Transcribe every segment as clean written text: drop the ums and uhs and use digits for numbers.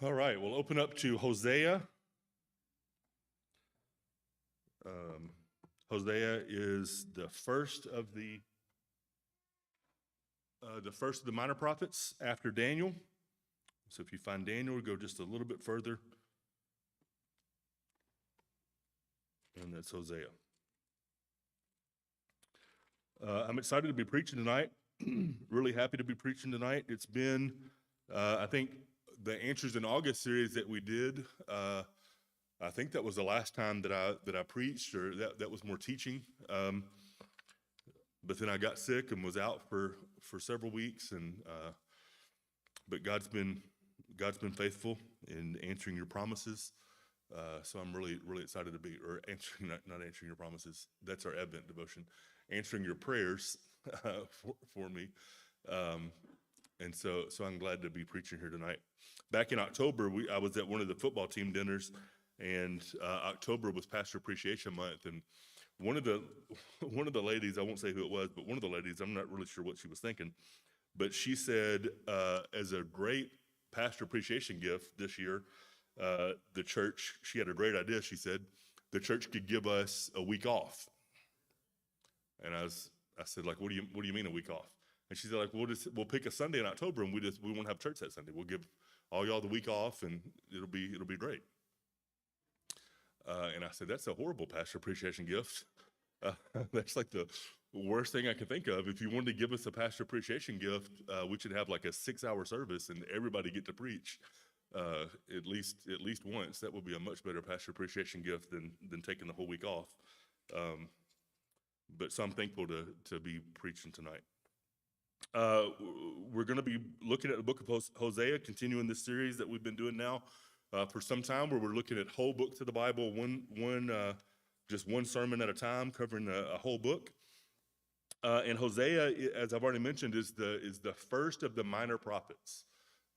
All right, we'll open up to Hosea. Hosea is the first of the minor prophets after Daniel. So if you find Daniel, go just a little bit further, and that's Hosea. I'm excited to be preaching tonight. Really happy to be preaching tonight. It's been, I think, the Answers in August series that we did. I think that was the last time that I preached, or that was more teaching. But then I got sick and was out for several weeks, and but God's been faithful in answering your promises. So I'm really excited to be, or answering, not answering your promises. That's our Advent devotion, answering your prayers for me. And so I'm glad to be preaching here tonight. Back in October, I was at one of the football team dinners, and October was Pastor Appreciation Month, and one of the ladies, I won't say who it was, but one of the ladies, I'm not really sure what she was thinking, but she said, as a great Pastor Appreciation gift this year, the church, she had a great idea. She said the church could give us a week off. And I said, like, what do you mean a week off? And she said, like, we'll pick a Sunday in October, and we won't have church that Sunday. We'll give all y'all the week off, and it'll be great. And I said, that's a horrible Pastor Appreciation gift. That's like the worst thing I can think of. If you wanted to give us a Pastor Appreciation gift, we should have like a 6-hour service and everybody get to preach at least once. That would be a much better Pastor Appreciation gift than taking the whole week off. But so I'm thankful to be preaching tonight. We're going to be looking at the book of Hosea, continuing this series that we've been doing now for some time, where we're looking at whole books of the Bible, just one sermon at a time, covering a whole book. And Hosea, as I've already mentioned, is the first of the minor prophets.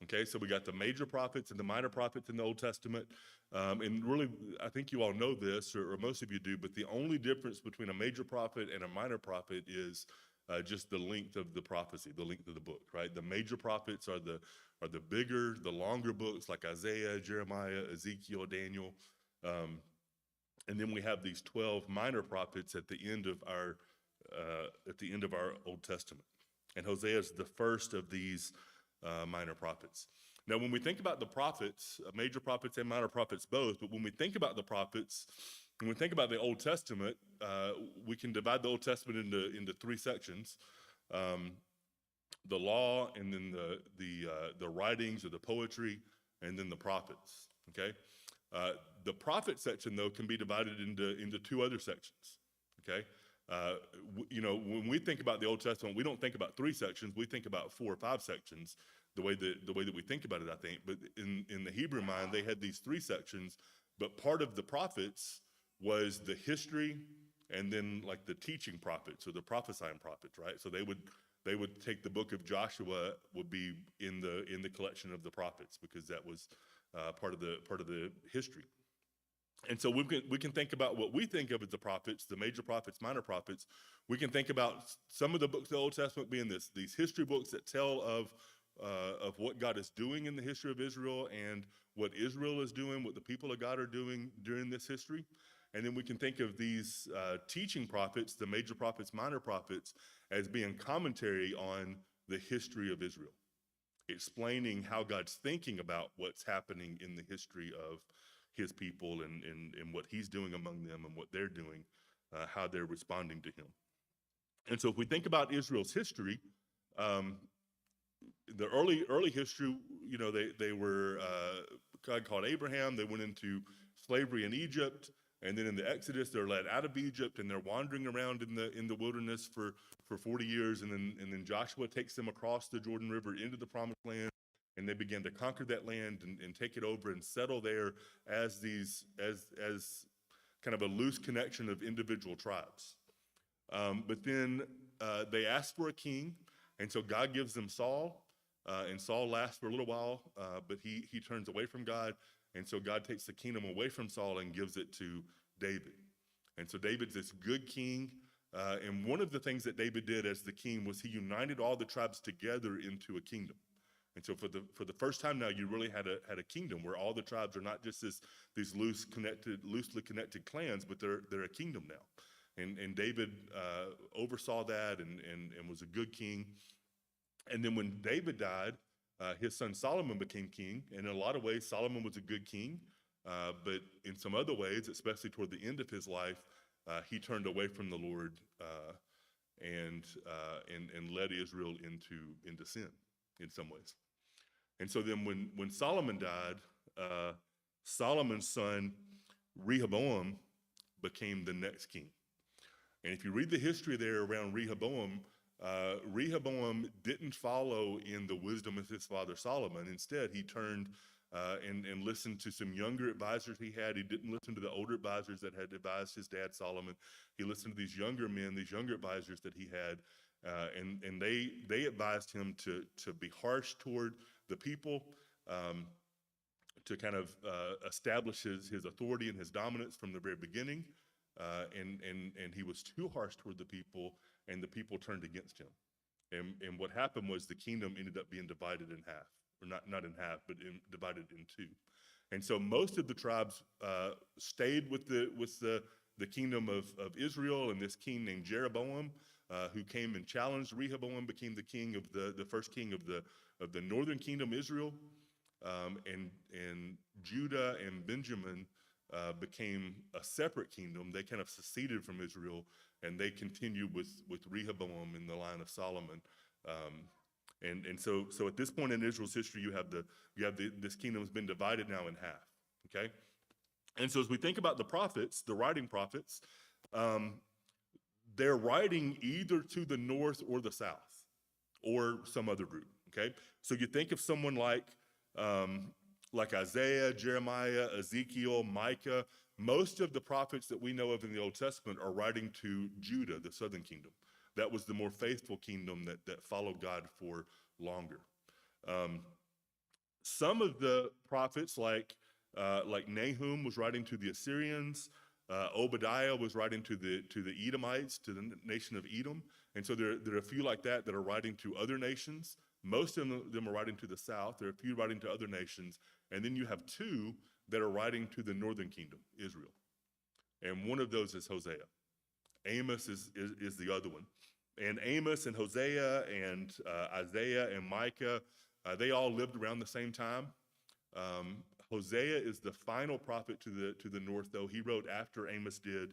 Okay, so we got the major prophets and the minor prophets in the Old Testament. And really, I think you all know this, or most of you do, but the only difference between a major prophet and a minor prophet is just the length of the prophecy, the length of the book, right? The major prophets are the bigger, the longer books like Isaiah, Jeremiah, Ezekiel, Daniel. And then we have these 12 minor prophets at the end of our Old Testament. And Hosea is the first of these minor prophets. Now, when we think about the prophets, major prophets and minor prophets both, but when we think about the prophets, when we think about the Old Testament, we can divide the Old Testament into 3 sections: the law, and then the writings or the poetry, and then the prophets. Okay, the prophet section though can be divided into 2 other sections. Okay, when we think about the Old Testament, we don't think about 3 sections. We think about 4 or 5 sections. The way that we think about it, I think. But in the Hebrew mind, they had these 3 sections. But part of the prophets was the history, and then like the teaching prophets or the prophesying prophets, right? So they would take the book of Joshua, would be in the collection of the prophets, because that was part of the history. And so we can think about what we think of as the prophets, the major prophets, minor prophets. We can think about some of the books of the Old Testament being these history books that tell of what God is doing in the history of Israel, and what Israel is doing, what the people of God are doing during this history. And then we can think of these teaching prophets, the major prophets, minor prophets, as being commentary on the history of Israel, explaining how God's thinking about what's happening in the history of his people, and what he's doing among them, and what they're doing, how they're responding to him. And so if we think about Israel's history, the early history, they were, God called Abraham. They went into slavery in Egypt, and then in the Exodus, they're led out of Egypt, and they're wandering around in the wilderness for 40 years, and then Joshua takes them across the Jordan River into the Promised Land, and they begin to conquer that land and take it over and settle there as kind of a loose connection of individual tribes. But then they ask for a king, and so God gives them Saul. And Saul lasts for a little while, but he turns away from God. And so God takes the kingdom away from Saul and gives it to David. And so David's this good king. And one of the things that David did as the king was he united all the tribes together into a kingdom. And so for the first time now, you really had a kingdom where all the tribes are not just these loosely connected clans, but they're a kingdom now. And David oversaw that and was a good king. And then when David died, his son Solomon became king. And in a lot of ways, Solomon was a good king. But in some other ways, especially toward the end of his life, he turned away from the Lord and led Israel into sin in some ways. And so then when Solomon died, Solomon's son Rehoboam became the next king. And if you read the history there around Rehoboam, Rehoboam didn't follow in the wisdom of his father Solomon. Instead, he turned and listened to some younger advisors he had. He didn't listen to the older advisors that had advised his dad Solomon. He listened to these younger men, these younger advisors that he had, and they advised him to be harsh toward the people, to kind of establish his authority and his dominance from the very beginning. And he was too harsh toward the people, and the people turned against him. And what happened was the kingdom ended up being divided in half, or not in half, but divided in two. And so most of the tribes stayed with the kingdom of Israel, and this king named Jeroboam, who came and challenged Rehoboam, became the king of the first king of the northern kingdom, Israel. And Judah and Benjamin became a separate kingdom. They kind of seceded from Israel, and they continued with Rehoboam in the line of Solomon. And so at this point in Israel's history, you have this kingdom has been divided now in half. Okay, and so as we think about the prophets, the writing prophets, they're writing either to the north or the south, or some other group. Okay, so you think of someone like Isaiah, Jeremiah, Ezekiel, Micah. Most of the prophets that we know of in the Old Testament are writing to Judah, the southern kingdom. That was the more faithful kingdom that followed God for longer. Some of the prophets, like Nahum, was writing to the Assyrians. Obadiah was writing to the Edomites, to the nation of Edom. And so there are a few like that are writing to other nations. Most of them are writing to the south. There are a few writing to other nations. And then you have two that are writing to the northern kingdom, Israel. And one of those is Hosea. Amos is the other one. And Amos and Hosea and Isaiah and Micah, they all lived around the same time. Hosea is the final prophet to the north, though. He wrote after Amos did.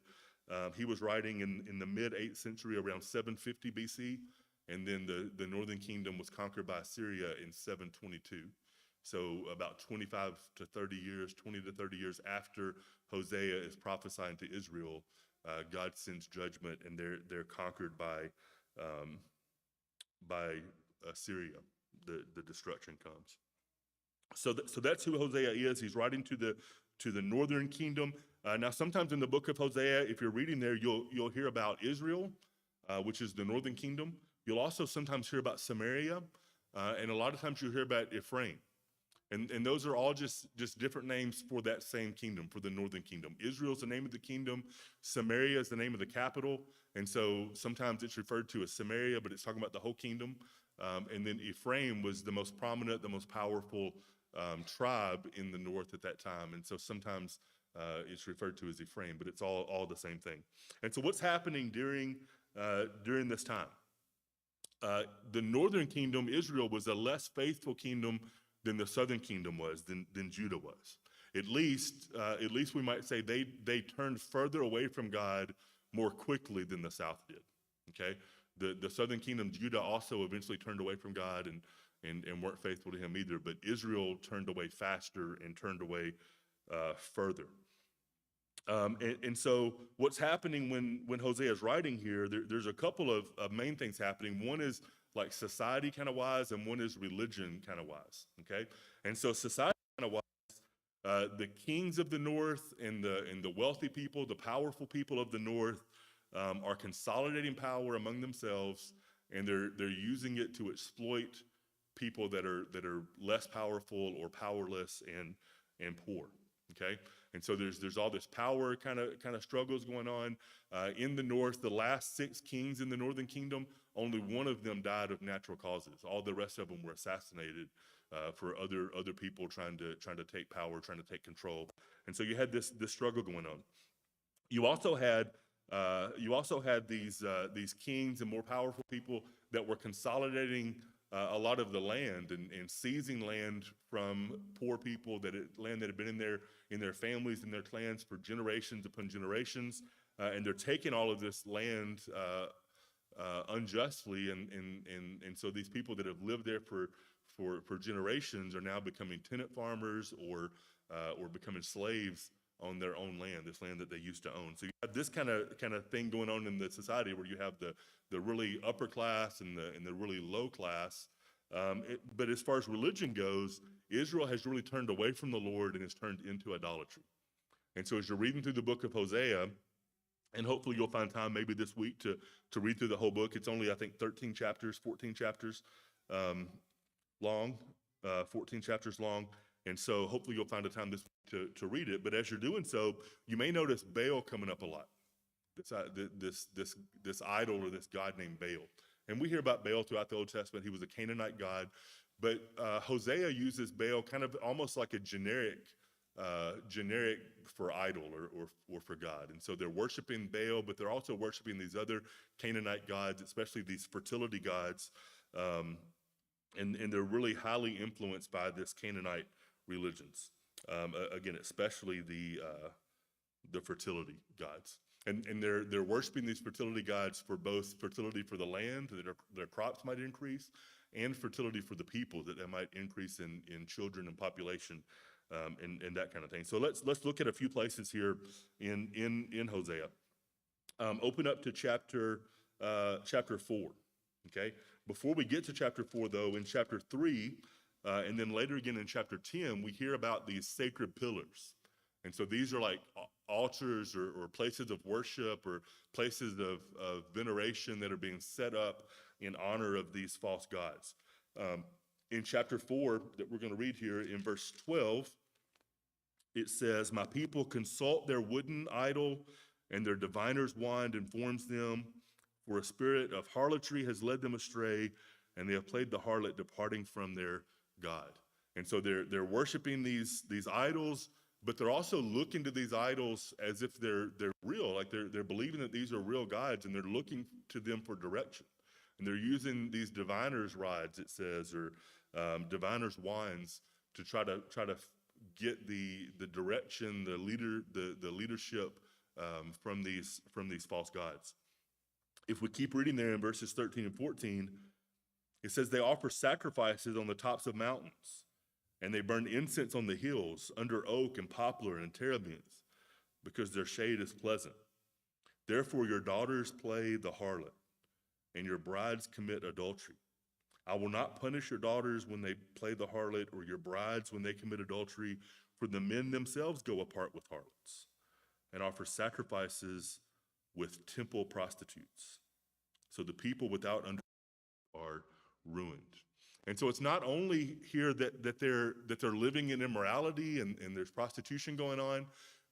He was writing in the mid-8th century, around 750 BC. And then the northern kingdom was conquered by Assyria in 722. So about 20 to 30 years after Hosea is prophesying to Israel, God sends judgment, and they're conquered by Assyria. The destruction comes. So that's who Hosea is. He's writing to the northern kingdom. Now, sometimes in the book of Hosea, if you're reading there, you'll hear about Israel, which is the northern kingdom. You'll also sometimes hear about Samaria, and a lot of times you'll hear about Ephraim. And those are all just different names for that same kingdom, for the northern kingdom. Israel's the name of the kingdom. Samaria is the name of the capital. And so sometimes it's referred to as Samaria, but it's talking about the whole kingdom. And then Ephraim was the most prominent, the most powerful tribe in the north at that time. And so sometimes it's referred to as Ephraim, but it's all the same thing. And so what's happening during this time? The northern kingdom, Israel, was a less faithful kingdom than the southern kingdom was, than Judah was. At least we might say they turned further away from God more quickly than the south did. Okay, the southern kingdom, Judah, also eventually turned away from God and weren't faithful to him either. But Israel turned away faster and turned away further. And so what's happening when Hosea is writing here, there's a couple of main things happening. One is like society kind of wise, and one is religion kind of wise, okay? And so society kind of wise, the kings of the north and the wealthy people, the powerful people of the north are consolidating power among themselves, and they're using it to exploit people that are less powerful or powerless and poor, okay? And so there's all this power kind of struggles going on in the north. The last 6 kings in the northern kingdom only one of them died of natural causes. All the rest of them were assassinated for other people trying to take power, trying to take control. And so you had this struggle going on. You also had these kings and more powerful people that were consolidating a lot of the land and seizing land from poor people, land that had been in their families and their clans for generations upon generations, and they're taking all of this land unjustly, and so these people that have lived there for generations are now becoming tenant farmers or becoming slaves on their own land, this land that they used to own. So you have this kind of thing going on in the society where you have the really upper class and the really low class. But as far as religion goes, Israel has really turned away from the Lord and has turned into idolatry. And so as you're reading through the book of Hosea, and hopefully you'll find time maybe this week to read through the whole book. It's only, I think, 13 chapters, 14 chapters long, 14 chapters long. And so hopefully you'll find a time this week to read it. But as you're doing so, you may notice Baal coming up a lot. This idol or this god named Baal. And we hear about Baal throughout the Old Testament. He was a Canaanite god. But Hosea uses Baal kind of almost like a generic for idol or for God. And so they're worshiping Baal, but they're also worshiping these other Canaanite gods, especially these fertility gods. And they're really highly influenced by this Canaanite religions. Again, especially the fertility gods. And they're worshiping these fertility gods for both fertility for the land, that their crops might increase, and fertility for the people, that they might increase in children and population, and that kind of thing. So let's look at a few places here in Hosea. Open up to chapter 4. Okay. Before we get to chapter 4, though, in chapter 3, and then later again in chapter 10, we hear about these sacred pillars. And so these are like altars or places of worship or places of veneration that are being set up in honor of these false gods. In chapter 4 that we're going to read here in verse 12, it says, "My people consult their wooden idol, and their diviner's wand informs them. For a spirit of harlotry has led them astray, and they have played the harlot, departing from their God." And so they're worshiping these idols, but they're also looking to these idols as if they're real, like they're believing that these are real gods, and they're looking to them for direction. And they're using these diviner's rods, it says, or diviner's wands to try to get the direction, the leadership from these false gods. If we keep reading there in verses 13 and 14, it says they offer sacrifices on the tops of mountains, and they burn incense on the hills under oak and poplar and terebinth, because their shade is pleasant. Therefore your daughters play the harlot, and your brides commit adultery. I will not punish your daughters when they play the harlot, or your brides when they commit adultery, for the men themselves go apart with harlots and offer sacrifices with temple prostitutes. So the people without understanding are ruined. And so it's not only here that they're living in immorality and there's prostitution going on,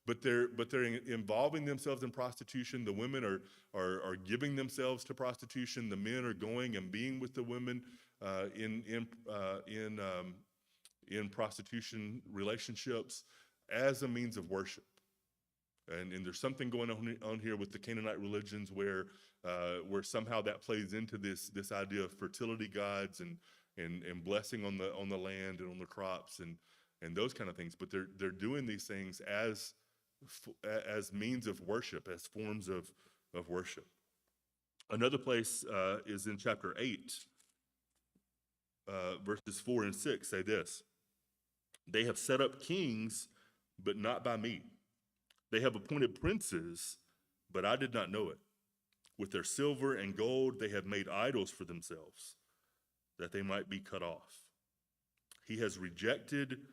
but they're involving themselves in prostitution. The women are giving themselves to prostitution. The men are going and being with the women in prostitution relationships as a means of worship. And there's something going on here with the Canaanite religions where somehow that plays into this idea of fertility gods and blessing on the land and on the crops and those kind of things. But they're doing these things as means of worship, as forms of worship. Another place is in chapter 8, verses 4 and 6 say this: "They have set up kings, but not by me. They have appointed princes, but I did not know it. With their silver and gold they have made idols for themselves, that they might be cut off. He has rejected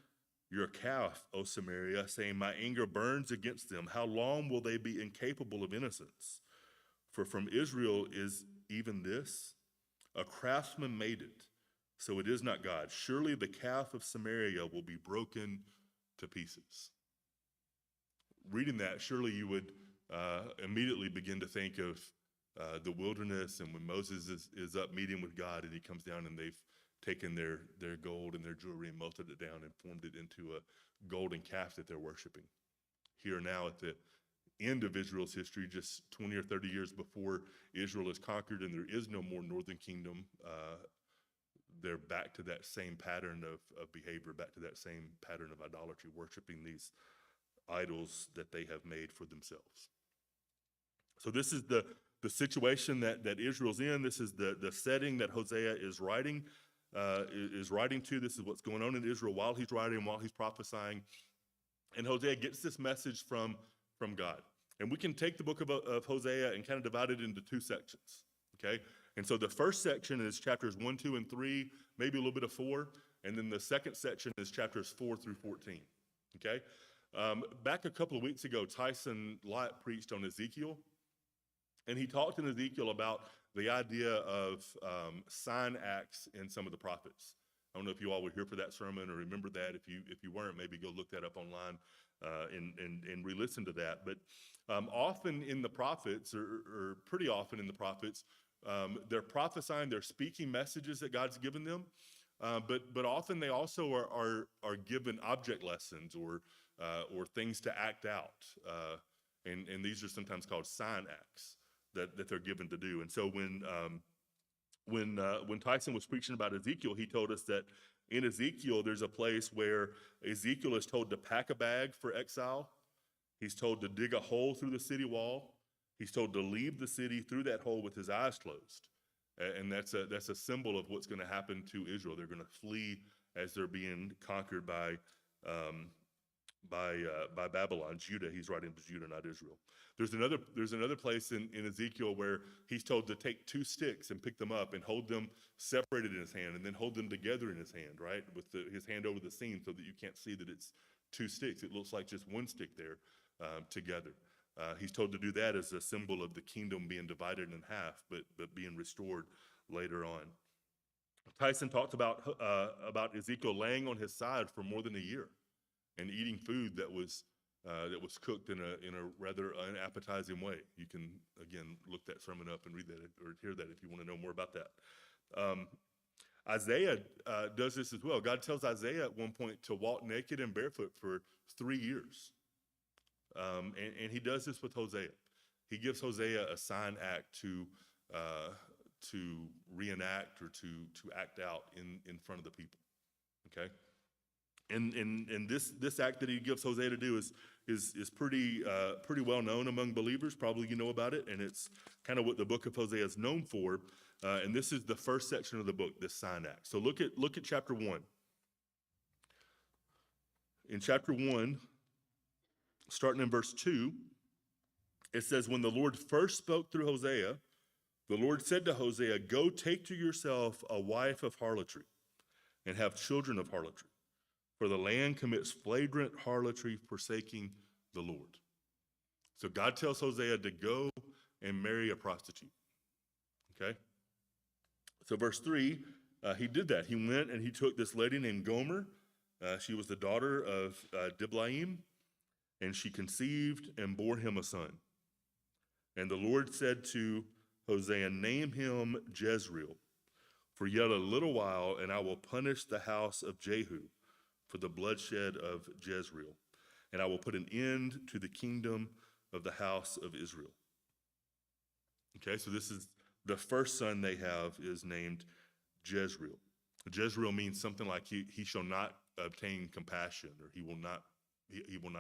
your calf, O Samaria, saying, my anger burns against them. How long will they be incapable of innocence? For from Israel is even this. A craftsman made it, so it is not God. Surely the calf of Samaria will be broken to pieces." Reading that, surely you would immediately begin to think of the wilderness, and when Moses is up meeting with God, and he comes down, and they've taken their gold and their jewelry and melted it down and formed it into a golden calf that they're worshiping. Here now at the end of Israel's history, just 20 or 30 years before Israel is conquered and there is no more northern kingdom, they're back to that same pattern of behavior, back to that same pattern of idolatry, worshiping these idols that they have made for themselves. So this is the situation that Israel's in. This is the setting that Hosea is writing to. This is what's going on in Israel while he's writing, while he's prophesying. And Hosea gets this message from God. And we can take the book of Hosea and kind of divide it into two sections, okay? And so the first section is chapters 1, 2, and 3, maybe a little bit of 4. And then the second section is chapters 4 through 14, okay? Back a couple of weeks ago, Tyson Lott preached on Ezekiel. And he talked in Ezekiel about the idea of sign acts in some of the prophets. I don't know if you all were here for that sermon or remember that. If you weren't, maybe go look that up online and re-listen to that. But often in the prophets, or pretty often in the prophets, they're prophesying, they're speaking messages that God's given them. But often they also are given object lessons or things to act out. And these are sometimes called sign acts that they're given to do. And so when Tyson was preaching about Ezekiel, he told us that in Ezekiel, there's a place where Ezekiel is told to pack a bag for exile. He's told to dig a hole through the city wall. He's told to leave the city through that hole with his eyes closed. And that's a symbol of what's going to happen to Israel. They're going to flee as they're being conquered by Babylon. Judah. He's writing to Judah, not Israel. There's another place in Ezekiel where he's told to take two sticks and pick them up and hold them separated in his hand, and then hold them together in his hand, right, with his hand over the seam so that you can't see that it's two sticks. It looks like just one stick there together. He's told to do that as a symbol of the kingdom being divided in half, but being restored later on. Tyson talked about Ezekiel laying on his side for more than a year and eating food that was cooked in a rather unappetizing way. You can, again, look that sermon up and read that or hear that if you want to know more about that. Isaiah does this as well. God tells Isaiah at one point to walk naked and barefoot for 3 years. And he does this with Hosea. He gives Hosea a sign act to reenact or to act out in front of the people. Okay? And this act that he gives Hosea to do is pretty well known among believers. Probably you know about it, and it's kind of what the book of Hosea is known for. And this is the first section of the book, this sign act. So look at chapter 1. In chapter 1, starting in verse 2, it says, "When the Lord first spoke through Hosea, the Lord said to Hosea, 'Go take to yourself a wife of harlotry and have children of harlotry. For the land commits flagrant harlotry, forsaking the Lord.'" So God tells Hosea to go and marry a prostitute. Okay? So verse 3, he did that. He went and he took this lady named Gomer. She was the daughter of Diblaim, and she conceived and bore him a son. And the Lord said to Hosea, "Name him Jezreel, for yet a little while, and I will punish the house of Jehu for the bloodshed of Jezreel, and I will put an end to the kingdom of the house of Israel." Okay, so this is the first son they have is named Jezreel. Jezreel means something like he shall not obtain compassion, or he will not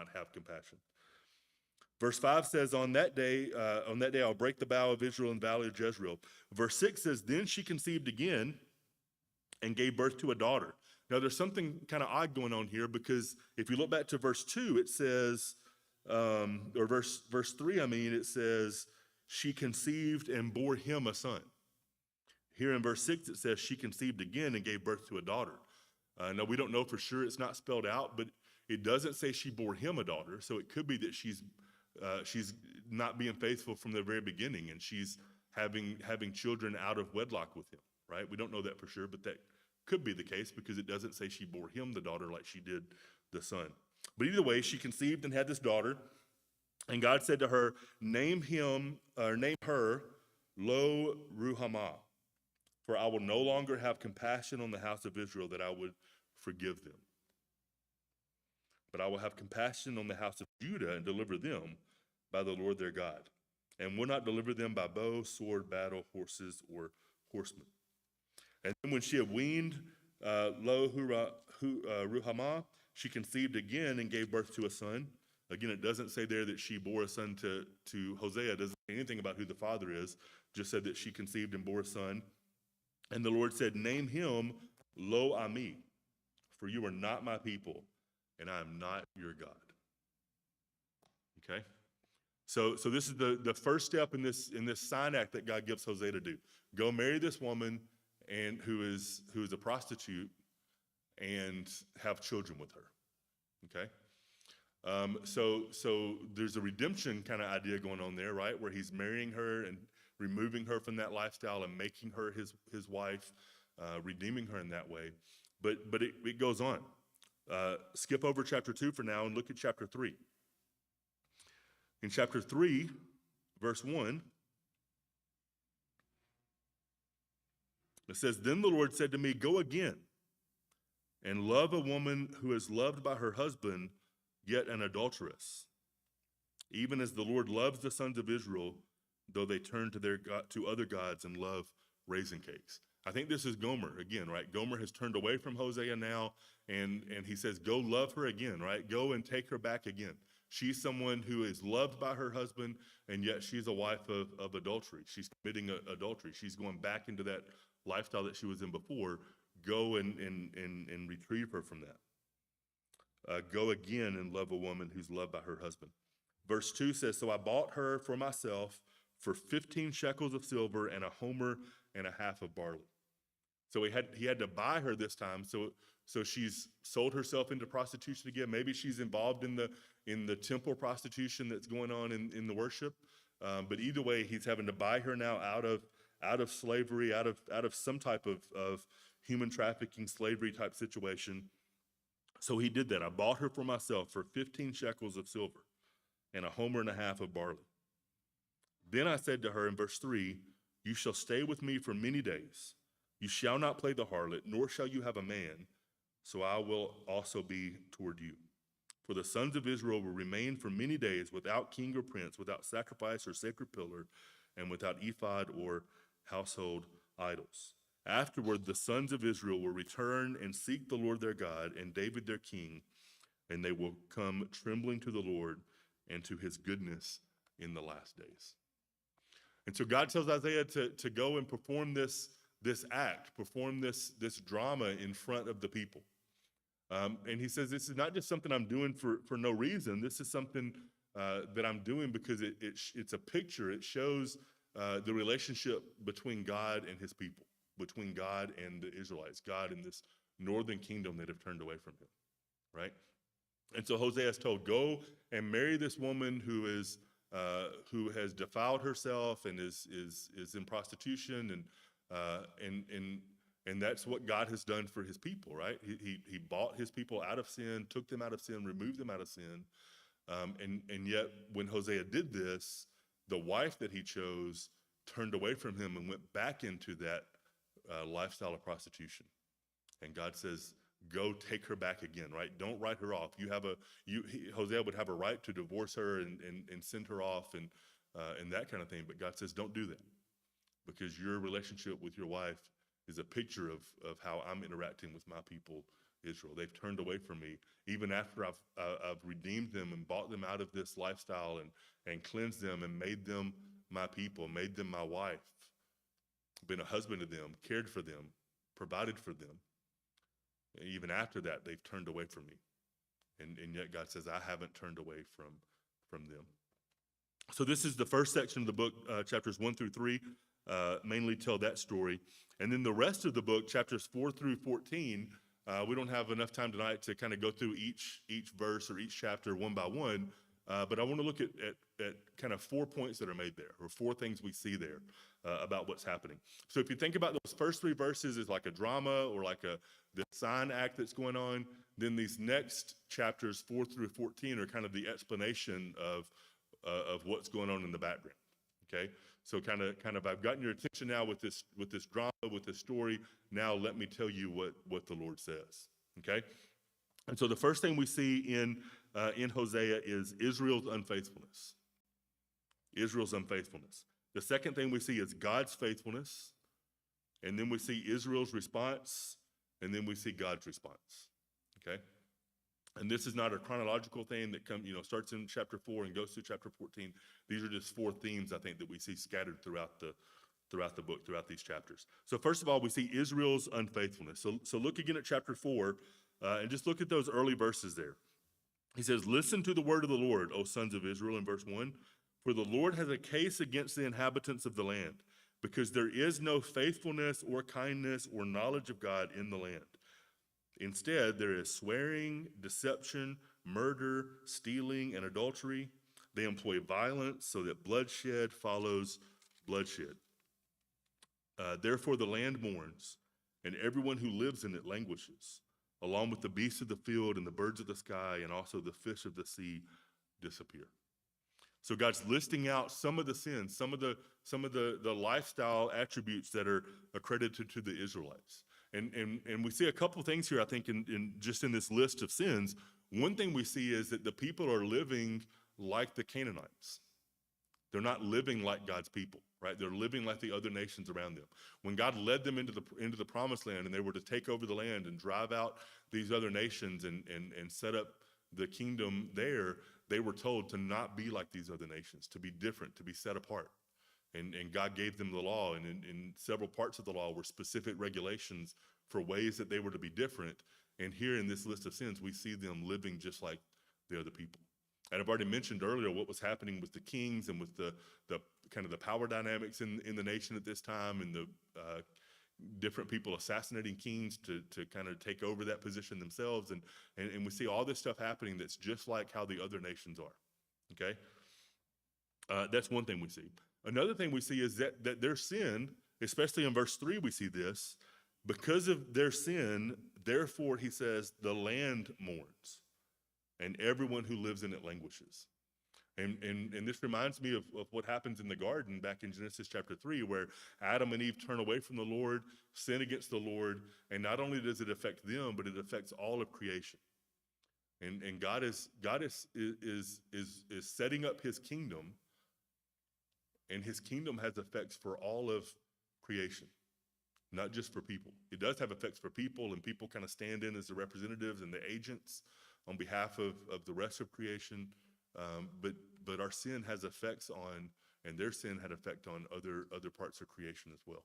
have compassion. Verse 5 says, on that day I'll break the bow of Israel in the valley of Jezreel. Verse 6 says, "Then she conceived again and gave birth to a daughter." Now there's something kind of odd going on here, because if you look back to verse 2, it says, or verse 3, it says, "She conceived and bore him a son." Here in verse 6, it says, "She conceived again and gave birth to a daughter." Now we don't know for sure, it's not spelled out, but it doesn't say she bore him a daughter, so it could be that she's not being faithful from the very beginning, and she's having children out of wedlock with him, right? We don't know that for sure, but that could be the case, because it doesn't say she bore him the daughter like she did the son. But either way, she conceived and had this daughter, and God said to her, name her Lo Ruhamah, for I will no longer have compassion on the house of Israel that I would forgive them. But I will have compassion on the house of Judah and deliver them by the Lord their God, and will not deliver them by bow, sword, battle, horses, or horsemen. And then when she had weaned Ruhamah, she conceived again and gave birth to a son. Again, it doesn't say there that she bore a son to Hosea. It doesn't say anything about who the father is. Just said that she conceived and bore a son. And the Lord said, name him Lo Ami, for you are not my people, and I am not your God. Okay? So this is the first step in this sign act that God gives Hosea to do. Go marry this woman and who is a prostitute and have children with her. Okay? So there's a redemption kind of idea going on there, right? Where he's marrying her and removing her from that lifestyle and making her his wife, redeeming her in that way. But it goes on. Skip over chapter 2 for now and look at chapter 3. In chapter 3, verse 1, it says, then the Lord said to me, go again and love a woman who is loved by her husband, yet an adulteress, even as the Lord loves the sons of Israel, though they turn to other gods and love raisin cakes. I think this is Gomer again, right? Gomer has turned away from Hosea now, and he says, go love her again, right? Go and take her back again. She's someone who is loved by her husband, and yet she's a wife of adultery. She's committing adultery. She's going back into that lifestyle that she was in before. Go and retrieve her from that. Go again and love a woman who's loved by her husband. Verse 2 says, so I bought her for myself for 15 shekels of silver and a homer and a half of barley. So he had to buy her this time. So she's sold herself into prostitution again. Maybe she's involved in the temple prostitution that's going on in the worship. But either way, he's having to buy her now out of slavery, out of some type of human trafficking, slavery type situation. So he did that. I bought her for myself for 15 shekels of silver and a homer and a half of barley. Then I said to her in verse 3, you shall stay with me for many days. You shall not play the harlot, nor shall you have a man, so I will also be toward you. For the sons of Israel will remain for many days without king or prince, without sacrifice or sacred pillar, and without ephod or household idols. Afterward, the sons of Israel will return and seek the Lord their God and David their king, and they will come trembling to the Lord and to his goodness in the last days. And so God tells Isaiah to go and perform this act, perform this drama in front of the people. And he says, this is not just something I'm doing for no reason. This is something that I'm doing because it's a picture. It shows the relationship between God and his people, between God and the Israelites, God and this northern kingdom that have turned away from him, right? And so Hosea is told, go and marry this woman who has defiled herself and is in prostitution, and that's what God has done for his people, right? He bought his people out of sin, took them out of sin, removed them out of sin, and yet when Hosea did this, the wife that he chose turned away from him and went back into that lifestyle of prostitution. And God says, go take her back again, right? Don't write her off. Hosea would have a right to divorce her and send her off and that kind of thing. But God says, don't do that, because your relationship with your wife is a picture of how I'm interacting with my people, Israel. They've turned away from me, even after I've redeemed them and bought them out of this lifestyle and cleansed them and made them my people, made them my wife, been a husband to them, cared for them, provided for them. Even after that, they've turned away from me. And yet God says, I haven't turned away from them. So this is the first section of the book, chapters 1 through 3, mainly tell that story. And then the rest of the book, chapters 4 through 14, we don't have enough time tonight to kind of go through each verse or each chapter one by one, but I want to look at kind of 4 points that are made there, or 4 things we see there about what's happening. So if you think about those first 3 verses as like a drama or like the sign act that's going on, then these next chapters 4 through 14 are kind of the explanation of what's going on in the background. Okay, so kind of, I've gotten your attention now with this drama, with this story. Now let me tell you what the Lord says. Okay, and so the first thing we see in Hosea is Israel's unfaithfulness. Israel's unfaithfulness. The second thing we see is God's faithfulness, and then we see Israel's response, and then we see God's response. Okay, and this is not a chronological thing that starts in chapter 4 and goes through chapter 14. These are just four themes, I think, that we see scattered throughout the book, throughout these chapters. So first of all, we see Israel's unfaithfulness. So look again at chapter 4, and just look at those early verses there. He says, "Listen to the word of the Lord, O sons of Israel," in verse 1. "For the Lord has a case against the inhabitants of the land, because there is no faithfulness or kindness or knowledge of God in the land. Instead, there is swearing, deception, murder, stealing, and adultery. They employ violence so that bloodshed follows bloodshed. Therefore, the land mourns, and everyone who lives in it languishes, along with the beasts of the field and the birds of the sky, and also the fish of the sea disappear." So God's listing out some of the sins, some of the lifestyle attributes that are accredited to the Israelites. And we see a couple things here, I think, in this list of sins. One thing we see is that the people are living like the Canaanites. They're not living like God's people, right? They're living like the other nations around them. When God led them into the promised land and they were to take over the land and drive out these other nations and set up the kingdom there, they were told to not be like these other nations, to be different, to be set apart. And God gave them the law, and in several parts of the law were specific regulations for ways that they were to be different. And here in this list of sins, we see them living just like the other people. And I've already mentioned earlier what was happening with the kings and with the kind of the power dynamics in the nation at this time, and the different people assassinating kings to kind of take over that position themselves. And we see all this stuff happening that's just like how the other nations are. Okay? That's one thing we see. Another thing we see is that their sin, especially in verse 3, we see this. Because of their sin, therefore, he says, the land mourns, and everyone who lives in it languishes. And this reminds me of what happens in the garden back in Genesis chapter 3, where Adam and Eve turn away from the Lord, sin against the Lord, and not only does it affect them, but it affects all of creation. And God is setting up his kingdom, and his kingdom has effects for all of creation, not just for people. It does have effects for people, and people kind of stand in as the representatives and the agents on behalf of the rest of creation. But our sin has effects on, and their sin had effect on other parts of creation as well.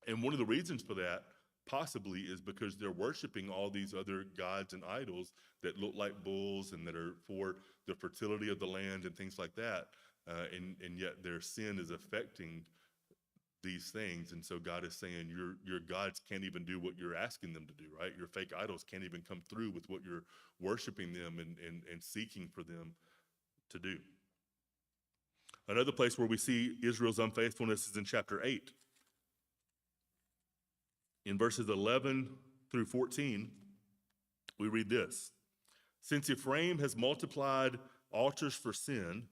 And one of the reasons for that possibly is because they're worshiping all these other gods and idols that look like bulls and that are for the fertility of the land and things like that. And yet their sin is affecting these things. And so God is saying, your gods can't even do what you're asking them to do, right? Your fake idols can't even come through with what you're worshiping them and seeking for them to do. Another place where we see Israel's unfaithfulness is in chapter 8. In verses 11 through 14, we read this: "Since Ephraim has multiplied altars for sin,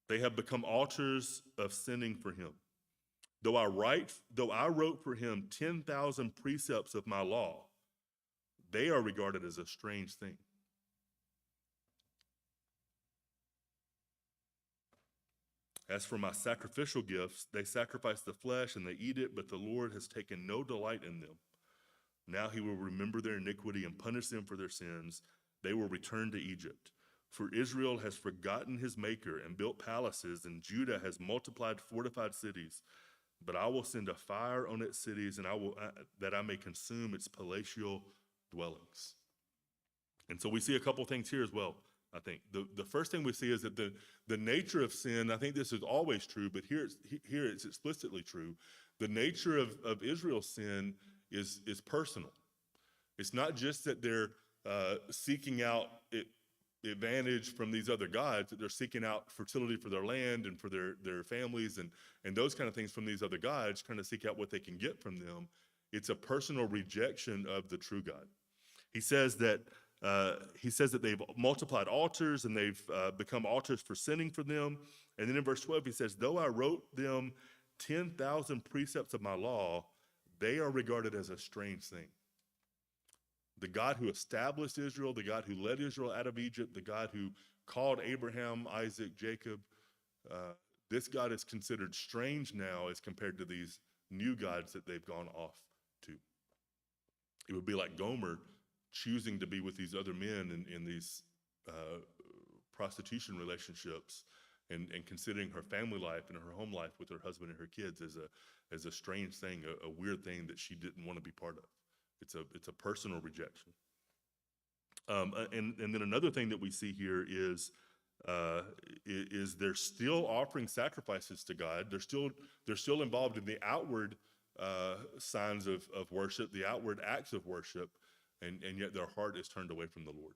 they have become altars of sinning for him. Though I wrote for him 10,000 precepts of my law, they are regarded as a strange thing. As for my sacrificial gifts, they sacrifice the flesh and they eat it, but the Lord has taken no delight in them. Now he will remember their iniquity and punish them for their sins. They will return to Egypt. For Israel has forgotten his maker and built palaces, and Judah has multiplied fortified cities. But I will send a fire on its cities, and that I may consume its palatial dwellings." And so we see a couple things here as well, I think. The first thing we see is that the nature of sin, I think this is always true, but here it's explicitly true. The nature of Israel's sin is personal. It's not just that they're seeking out advantage from these other gods, that they're seeking out fertility for their land and for their families and those kind of things from these other gods, trying to seek out what they can get from them. It's a personal rejection of the true God. He says that He says that they've multiplied altars and they've become altars for sinning for them. And then in verse 12, he says, though I wrote them 10,000 precepts of my law, they are regarded as a strange thing. The God who established Israel, the God who led Israel out of Egypt, the God who called Abraham, Isaac, Jacob, this God is considered strange now as compared to these new gods that they've gone off to. It would be like Gomer choosing to be with these other men in these prostitution relationships and considering her family life and her home life with her husband and her kids as a strange thing, a weird thing that she didn't want to be part of. It's a personal rejection. And then another thing that we see here is they're still offering sacrifices to God. They're still involved in the outward signs of worship, the outward acts of worship, and yet their heart is turned away from the Lord.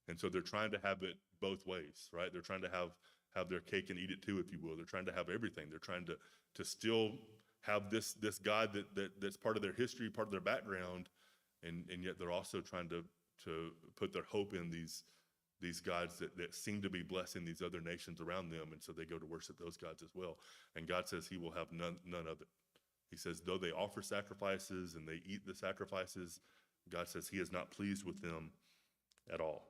And so they're trying to have it both ways, right? They're trying to have their cake and eat it too, if you will. They're trying to have everything. They're trying to still have this God that's part of their history, part of their background, and yet they're also trying to put their hope in these gods that seem to be blessing these other nations around them, and so they go to worship those gods as well. And God says he will have none of it. He says, though they offer sacrifices and they eat the sacrifices, God says he is not pleased with them at all.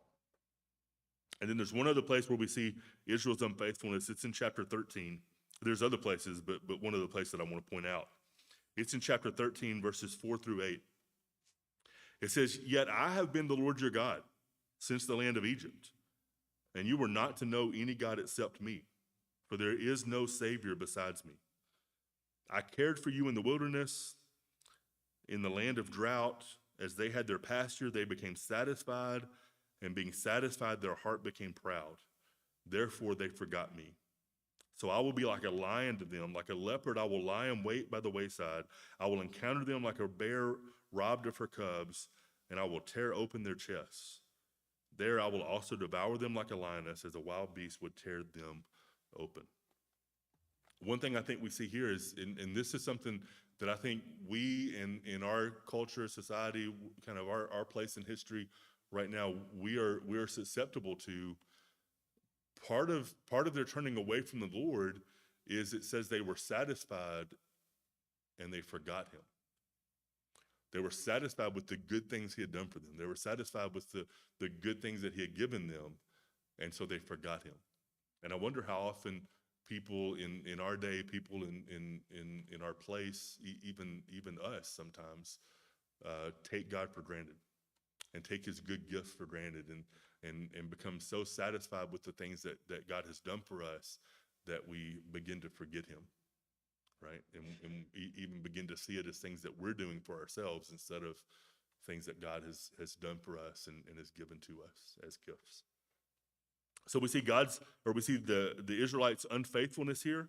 And then there's one other place where we see Israel's unfaithfulness. It's in chapter 13. There's other places, but one of the places that I want to point out. It's in chapter 13, verses 4 through 8. It says, yet I have been the Lord your God since the land of Egypt, and you were not to know any God except me, for there is no Savior besides me. I cared for you in the wilderness, in the land of drought. As they had their pasture, they became satisfied, and being satisfied, their heart became proud. Therefore, they forgot me. So I will be like a lion to them, like a leopard. I will lie in wait by the wayside. I will encounter them like a bear robbed of her cubs, and I will tear open their chests. There I will also devour them like a lioness, as a wild beast would tear them open. One thing I think we see here is, and this is something that I think we in our culture, society, kind of our place in history right now, we are susceptible to. Part of their turning away from the Lord is it says they were satisfied and they forgot him. They were satisfied with the good things he had done for them. They were satisfied with the good things that he had given them, and so they forgot him. And I wonder how often people in our day, people in our place, even us sometimes, take God for granted and take his good gifts for granted and become so satisfied with the things that God has done for us that we begin to forget him, right? And even begin to see it as things that we're doing for ourselves instead of things that God has done for us and has given to us as gifts. So we see the Israelites' unfaithfulness here,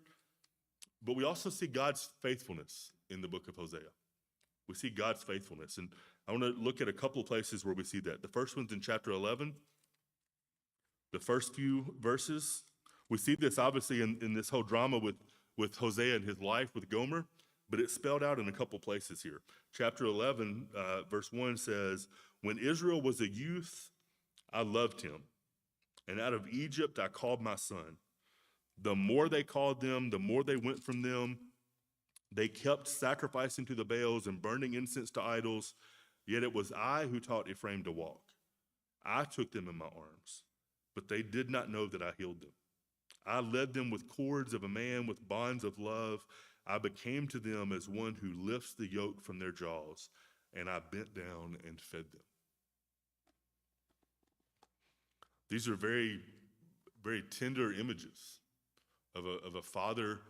but we also see God's faithfulness in the book of Hosea. We see God's faithfulness, and I want to look at a couple of places where we see that. The first one's in chapter 11. The first few verses, we see this obviously in this whole drama with Hosea and his life with Gomer, but it's spelled out in a couple places here. Chapter 11, verse 1 says, when Israel was a youth, I loved him, and out of Egypt I called my son. The more they called them, the more they went from them. They kept sacrificing to the Baals and burning incense to idols, yet it was I who taught Ephraim to walk. I took them in my arms, but they did not know that I healed them. I led them with cords of a man, with bonds of love. I became to them as one who lifts the yoke from their jaws, and I bent down and fed them. These are very, very tender images of a father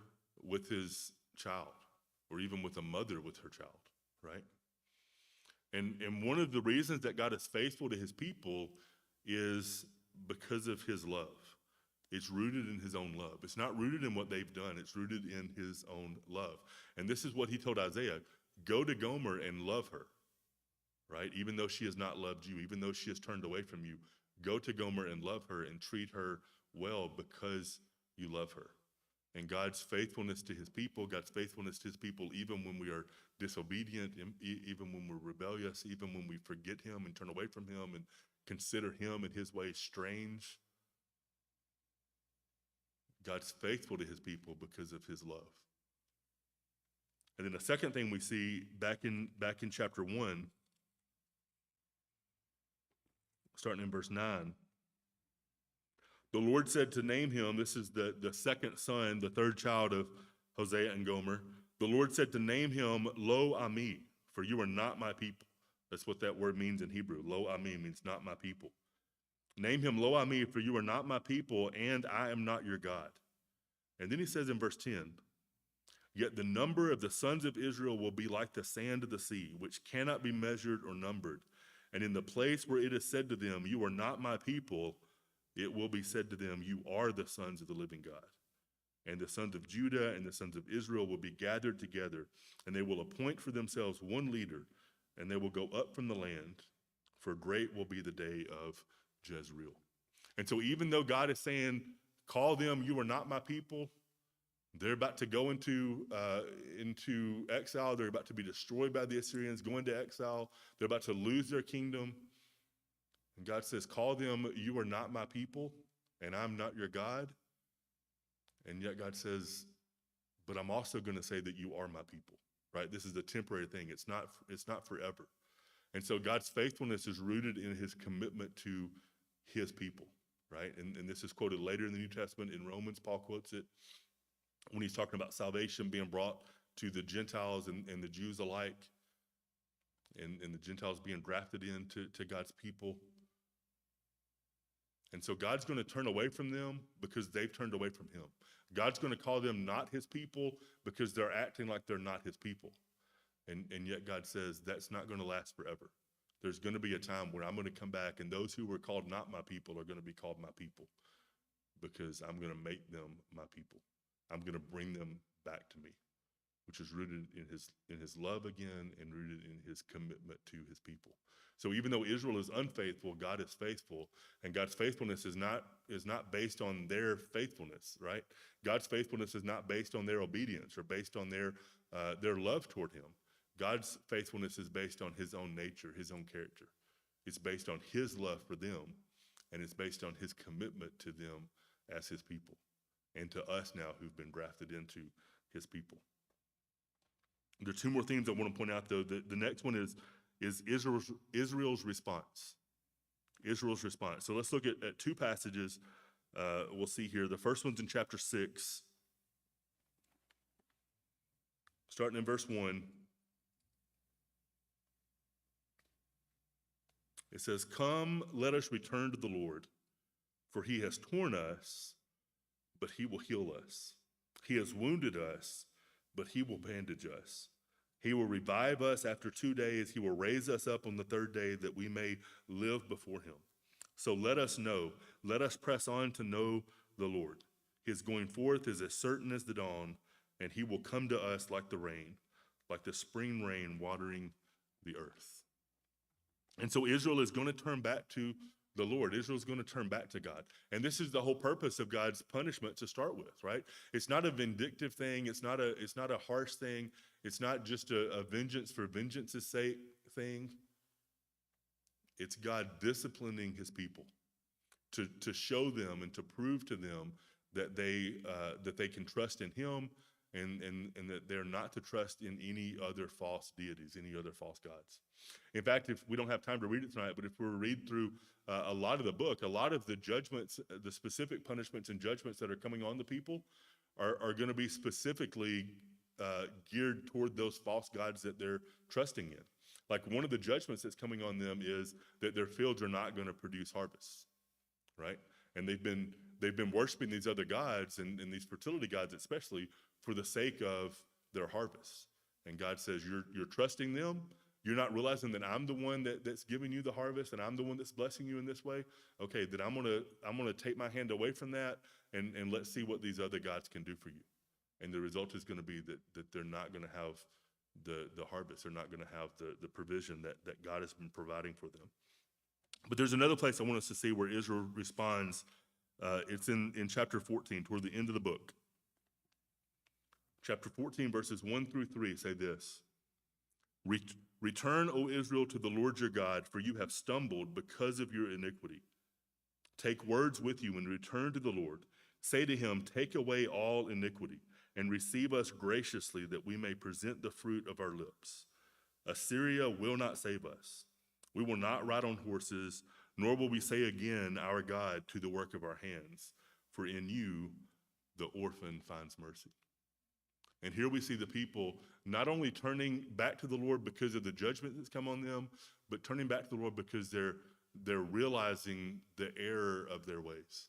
with his child, or even with a mother with her child, right? And one of the reasons that God is faithful to his people is because of his love. It's rooted in his own love. It's not rooted in what they've done. It's rooted in his own love. And this is what he told Isaiah, go to Gomer and love her, right? Even though she has not loved you, even though she has turned away from you, go to Gomer and love her and treat her well because you love her. And God's faithfulness to his people, God's faithfulness to his people, even when we are disobedient, even when we're rebellious, even when we forget him and turn away from him consider him and his ways strange. God's faithful to his people because of his love. And then the second thing we see back in chapter 1, starting in verse 9, the Lord said to name him, this is the second son, the third child of Hosea and Gomer. The Lord said to name him Lo Ami, for you are not my people. That's what that word means in Hebrew. Lo Ami means not my people. Name him Lo Ami, for you are not my people, and I am not your God. And then he says in verse 10, yet the number of the sons of Israel will be like the sand of the sea, which cannot be measured or numbered. And in the place where it is said to them, you are not my people, it will be said to them, you are the sons of the living God. And the sons of Judah and the sons of Israel will be gathered together, and they will appoint for themselves one leader, and they will go up from the land, for great will be the day of Jezreel. And so even though God is saying, call them, you are not my people, they're about to go into exile. They're about to be destroyed by the Assyrians, go into exile. They're about to lose their kingdom. And God says, call them, you are not my people, and I'm not your God. And yet God says, but I'm also going to say that you are my people, right? This is a temporary thing. It's not forever. And so God's faithfulness is rooted in his commitment to his people, right? And this is quoted later in the New Testament. In Romans, Paul quotes it when he's talking about salvation being brought to the Gentiles and the Jews alike, and the Gentiles being grafted into God's people. And so God's going to turn away from them because they've turned away from him. God's going to call them not his people because they're acting like they're not his people. And yet God says that's not going to last forever. There's going to be a time where I'm going to come back, and those who were called not my people are going to be called my people, because I'm going to make them my people. I'm going to bring them back to me, which is rooted in his love again, and rooted in his commitment to his people. So even though Israel is unfaithful, God is faithful, and God's faithfulness is not based on their faithfulness, right? God's faithfulness is not based on their obedience or based on their love toward him. God's faithfulness is based on his own nature, his own character. It's based on his love for them, and it's based on his commitment to them as his people, and to us now who've been grafted into his people. There are two more themes I want to point out, though. The next one is Israel's response. Israel's response. So let's look at two passages we'll see here. The first one's in chapter 6, starting in verse 1. It says, come, let us return to the Lord, for he has torn us, but he will heal us. He has wounded us, but he will bandage us. He will revive us after 2 days. He will raise us up on the third day, that we may live before him. So let us know, let us press on to know the Lord. His going forth is as certain as the dawn, and he will come to us like the rain, like the spring rain watering the earth. And so Israel is going to turn back to the Lord. Israel is going to turn back to God. And this is the whole purpose of God's punishment to start with, right? It's not a vindictive thing. It's not a harsh thing. It's not just a vengeance for vengeance's sake thing. It's God disciplining his people to show them and to prove to them that they can trust in him, and that they're not to trust in any other false deities, any other false gods. In fact, if we don't have time to read it tonight, but if we read through a lot of the book, a lot of the judgments, the specific punishments and judgments that are coming on the people are going to be specifically geared toward those false gods that they're trusting in. Like, one of the judgments that's coming on them is that their fields are not going to produce harvests, right? And they've been worshiping these other gods and these fertility gods especially for the sake of their harvests. And God says, you're trusting them. You're not realizing that I'm the one that's giving you the harvest, and I'm the one that's blessing you in this way. Okay, then I'm gonna take my hand away from that, and let's see what these other gods can do for you. And the result is going to be that they're not going to have the harvest. They're not going to have the provision that God has been providing for them. But there's another place I want us to see where Israel responds. It's in chapter 14, toward the end of the book. Chapter 14, verses 1 through 3 say this: Return, O Israel, to the Lord your God, for you have stumbled because of your iniquity. Take words with you and return to the Lord. Say to him, take away all iniquity and receive us graciously that we may present the fruit of our lips. Assyria will not save us. We will not ride on horses, nor will we say again, our God, to the work of our hands. For in you the orphan finds mercy. And here we see the people not only turning back to the Lord because of the judgment that's come on them, but turning back to the Lord because they're realizing the error of their ways.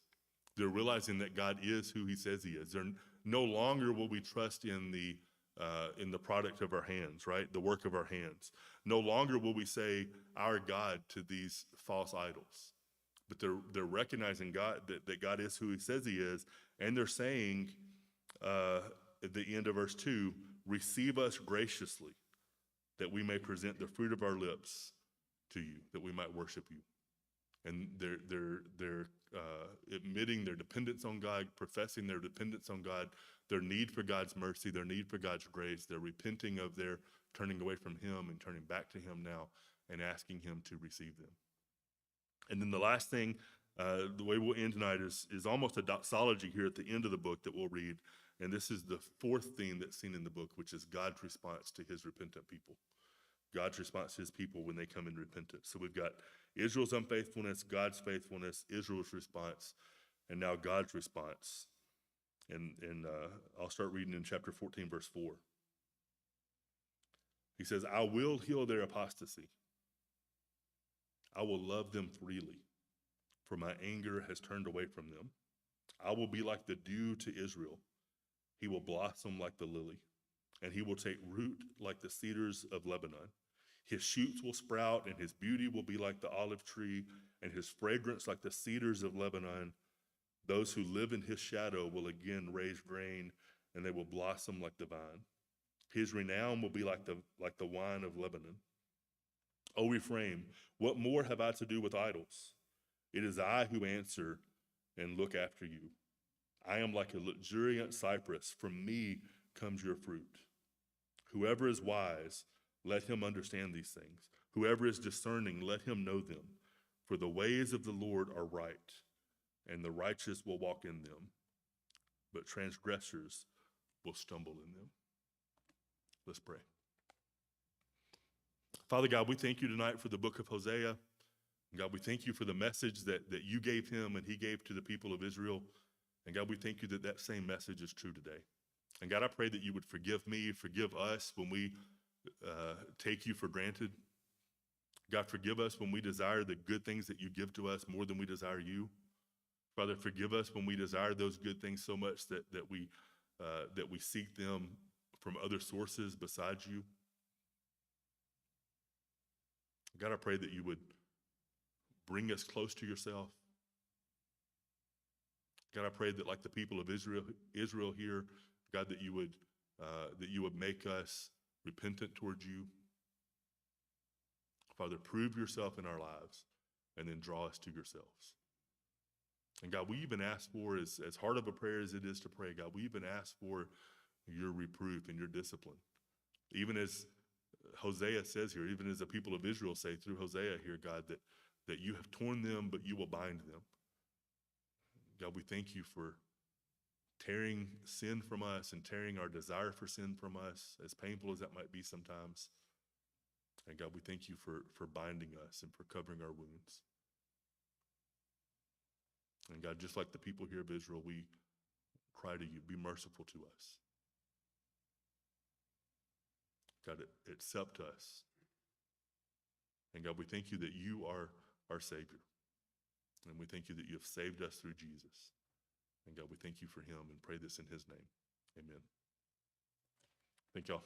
They're realizing that God is who he says he is. They're no longer will we trust in the product of our hands, right? The work of our hands. No longer will we say our God to these false idols. But they're recognizing God that God is who he says he is, and they're saying at the end of verse 2, receive us graciously, that we may present the fruit of our lips to you, that we might worship you. And they're admitting their dependence on God, professing their dependence on God, their need for God's mercy, their need for God's grace. They're repenting of their turning away from him and turning back to him now and asking him to receive them. And then the last thing, the way we'll end tonight is almost a doxology here at the end of the book that we'll read. And this is the fourth theme that's seen in the book, which is God's response to his repentant people. God's response to his people when they come in repentance. So we've got Israel's unfaithfulness, God's faithfulness, Israel's response, and now God's response. And I'll start reading in chapter 14, verse 4. He says, I will heal their apostasy. I will love them freely, for my anger has turned away from them. I will be like the dew to Israel. He will blossom like the lily, and he will take root like the cedars of Lebanon. His shoots will sprout, and his beauty will be like the olive tree, and his fragrance like the cedars of Lebanon. Those who live in his shadow will again raise grain, and they will blossom like the vine. His renown will be like the wine of Lebanon. O Ephraim, what more have I to do with idols? It is I who answer and look after you. I am like a luxuriant cypress. From me comes your fruit. Whoever is wise, let him understand these things. Whoever is discerning, let him know them. For the ways of the Lord are right, and the righteous will walk in them, but transgressors will stumble in them. Let's pray. Father God, we thank you tonight for the book of Hosea. God, we thank you for the message that you gave him and he gave to the people of Israel. And God, we thank you that same message is true today. And God, I pray that you would forgive me, forgive us when we take you for granted. God, forgive us when we desire the good things that you give to us more than we desire you. Father, forgive us when we desire those good things so much that we seek them from other sources besides you. God, I pray that you would bring us close to yourself. God, I pray that like the people of Israel here, God, that you would make us repentant towards you. Father, prove yourself in our lives and then draw us to yourselves. And God, we even ask for, as hard of a prayer as it is to pray, God, we even ask for your reproof and your discipline. Even as Hosea says here, even as the people of Israel say through Hosea here, God, that you have torn them, but you will bind them. God, we thank you for tearing sin from us and tearing our desire for sin from us, as painful as that might be sometimes. And God, we thank you for binding us and for covering our wounds. And God, just like the people here of Israel, we cry to you, be merciful to us. God, accept us. And God, we thank you that you are our Savior. And we thank you that you have saved us through Jesus. And God, we thank you for him and pray this in his name. Amen. Thank y'all.